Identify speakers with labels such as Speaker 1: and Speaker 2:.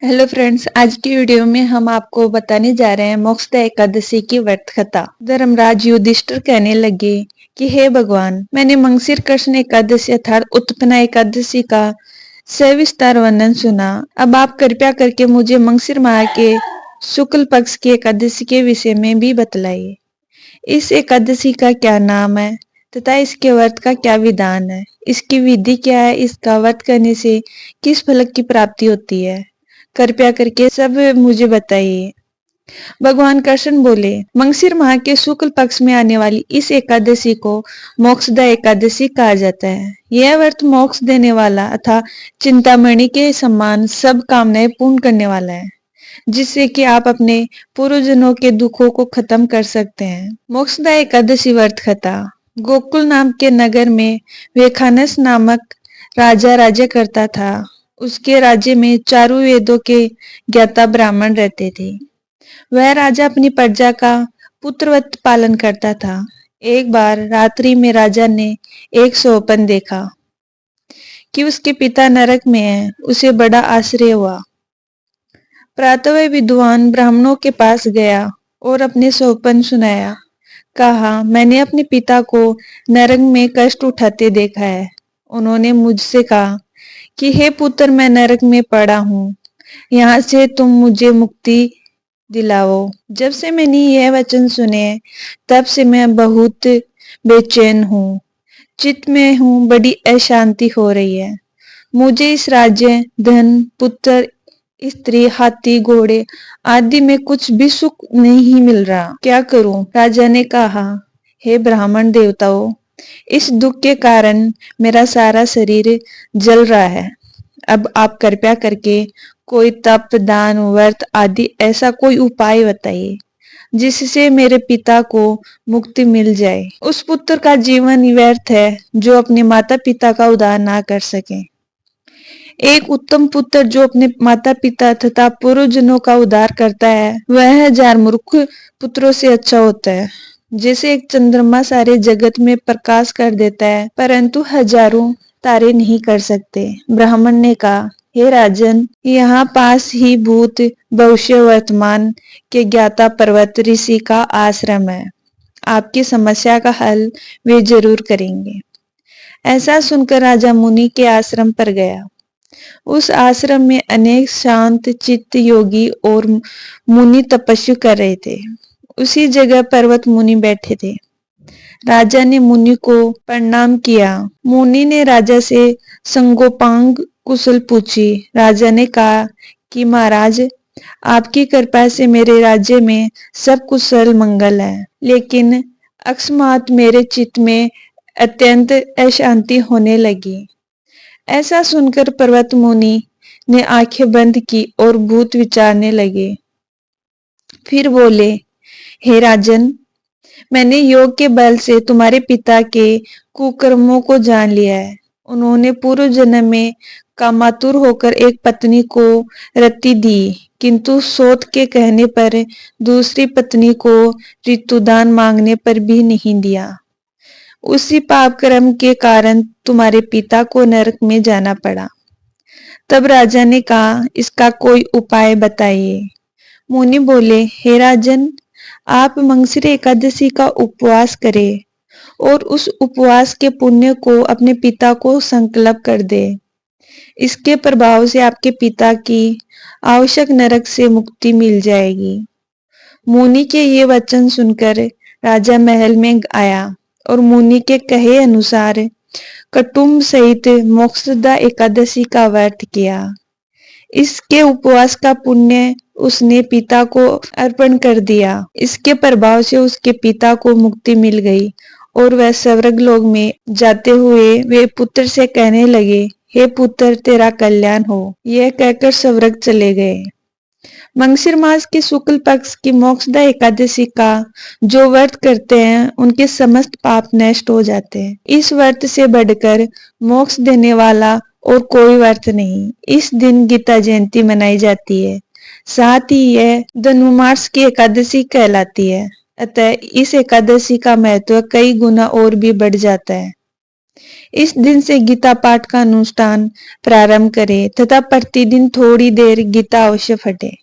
Speaker 1: Hello friends, आज की video में हम आपको बताने जा रहे हैं मोक्षदा एकादशी की व्रत कथा। धर्मराज युधिष्ठिर कहने लगे कि हे भगवान, मैंने मंगशीर कृष्ण एकादशी अर्थात उत्पन्ना एकादशी का सविस्तार वर्णन सुना। अब आप कृपया करके मुझे मंगशीर माह के शुक्ल पक्ष की एकादशी के विषय में भी बतलाइए। इस एकादशी का क्या नाम है तथा इसके व्रत का क्या विधान है, इसकी विधि क्या है, इसका व्रत करने से किस फल की प्राप्ति होती है, कृपया करके सब मुझे बताइए। भगवान कृष्ण बोले, मंगशीर माह के शुक्ल पक्ष में आने वाली इस एकादशी को मोक्षदा एकादशी कहा जाता है। यह व्रत मोक्ष देने वाला अथा चिंतामणि के समान सब कामनाएं पूर्ण करने वाला है, जिससे कि आप अपने पूर्वजन्मों के दुखों को खत्म कर सकते हैं। मोक्षदा एकादशी व्रत कथा। गोकुल नाम के नगर में वेखानस नामक राजा राज्य करता था। उसके राज्य में चारों वेदों के ज्ञाता ब्राह्मण रहते थे। वह राजा अपनी प्रजा का पुत्रवत पालन करता था। एक बार रात्रि में राजा ने एक स्वप्न देखा कि उसके पिता नरक में हैं। उसे बड़ा आश्चर्य हुआ। प्रातः वह विद्वान ब्राह्मणों के पास गया और अपने स्वप्न सुनाया। कहा, मैंने अपने पिता को नरक में कष्ट उठाते देखा है। उन्होंने मुझसे कहा कि हे पुत्र, मैं नरक में पड़ा हूँ, यहाँ से तुम मुझे मुक्ति दिलाओ। जब से मैंने यह वचन सुने तब से मैं बहुत बेचैन हूँ, चित्त में हूँ, बड़ी अशांति हो रही है। मुझे इस राज्य, धन, पुत्र, स्त्री, हाथी, घोड़े आदि में कुछ भी सुख नहीं मिल रहा। क्या करूं? राजा ने कहा, हे ब्राह्मण देवताओं, इस दुख के कारण मेरा सारा शरीर जल रहा है। अब आप कृपया करके कोई तप, दान, व्रत आदि ऐसा कोई उपाय बताइए जिससे मेरे पिता को मुक्ति मिल जाए। उस पुत्र का जीवन व्यर्थ है जो अपने माता पिता का उद्धार ना कर सके। एक उत्तम पुत्र जो अपने माता पिता तथा पूर्वजनों का उद्धार करता है, वह 1000 मूर्ख पुत्रों से अच्छा होता है। जैसे एक चंद्रमा सारे जगत में प्रकाश कर देता है, परंतु हजारों तारे नहीं कर सकते। ब्राह्मण ने कहा, हे राजन, यहाँ पास ही भूत, भविष्य, वर्तमान के ज्ञाता पर्वत ऋषि का आश्रम है। आपकी समस्या का हल वे जरूर करेंगे। ऐसा सुनकर राजा मुनि के आश्रम पर गया। उस आश्रम में अनेक शांत चित्त योगी और मुनि तपस्या कर रहे थे। उसी जगह पर्वत मुनि बैठे थे। राजा ने मुनि को प्रणाम किया। मुनि ने राजा से संगोपांग कुशल पूछी। राजा ने कहा कि महाराज, आपकी कृपा से मेरे राज्य में सब कुशल मंगल है, लेकिन अकस्मात मेरे चित्त में अत्यंत अशांति होने लगी। ऐसा सुनकर पर्वत मुनि ने आंखें बंद की और भूत विचारने लगे। फिर बोले, हे राजन, मैंने योग के बल से तुम्हारे पिता के कुकर्मों को जान लिया है। उन्होंने पूर्व जन्म में कामातुर होकर एक पत्नी को रति दी, किंतु सोत के कहने पर दूसरी पत्नी को ऋतुदान मांगने पर भी नहीं दिया। उसी पाप कर्म के कारण तुम्हारे पिता को नरक में जाना पड़ा। तब राजा ने कहा, इसका कोई उपाय बताइए। मुनि बोले, हे राजन, आप मंगशीर एकादशी का उपवास करें और उस उपवास के पुण्य को अपने पिता को संकल्प कर दे। इसके प्रभाव से आपके पिता की आवश्यक नरक से मुक्ति मिल जाएगी। मुनि के ये वचन सुनकर राजा महल में आया और मुनि के कहे अनुसार कुटुंब सहित मोक्षदा एकादशी का व्रत किया। इसके उपवास का पुण्य उसने पिता को अर्पण कर दिया। इसके प्रभाव से उसके पिता को मुक्ति मिल गई और वह स्वर्ग लोक में जाते हुए वे पुत्र से कहने लगे, हे पुत्र, तेरा कल्याण हो। यह कहकर स्वर्ग चले गए। मंगशीर मास के शुक्ल पक्ष की मोक्षदा एकादशी का जो व्रत करते हैं, उनके समस्त पाप नष्ट हो जाते हैं। इस व्रत से बढ़कर मोक्ष देने वाला और कोई व्रत नहीं। इस दिन गीता जयंती मनाई जाती है। साथ ही यह धनुर्मास की एकादशी कहलाती है। अतः इस एकादशी का महत्व कई गुना और भी बढ़ जाता है। इस दिन से गीता पाठ का अनुष्ठान प्रारंभ करें तथा प्रतिदिन थोड़ी देर गीता अवश्य पढ़ें।